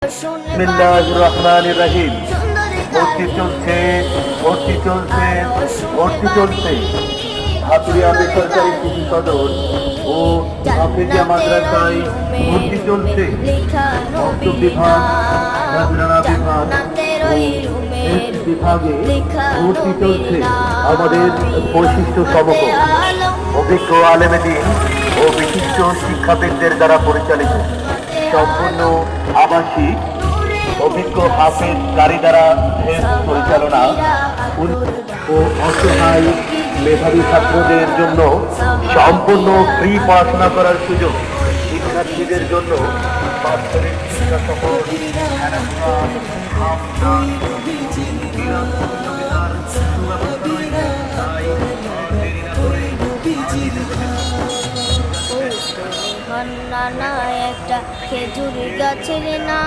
বিসমিল্লাহির রহমানির রহিম। ভর্তি চলছে হাতুড়িয়া বেসরকারি শিশু সদর ও হাফেজিয়া মাদ্রাসায় ভর্তি চলছে। অষ্টম বিভাগ, নাজরানা বিভাগ ও এস বিভাগে ভর্তি চলছে আমাদের বৈশিষ্ট্য সমগ্র অভিজ্ঞ আলেমে দ্বীন ও বিশিষ্ট শিক্ষাবিদদের দ্বারা পরিচালিত সম্পূর্ণ আবাসিক অভিজ্ঞ হাফেজ কারি দ্বারা পরিচালনা ও অসহায় মেধাবী ছাত্রদের জন্য সম্পূর্ণ ফ্রি পড়াশোনা করার সুযোগ। শিক্ষার্থীদের জন্য বাৎসরিক শিক্ষা সফর, একটা খেজুর গাছের না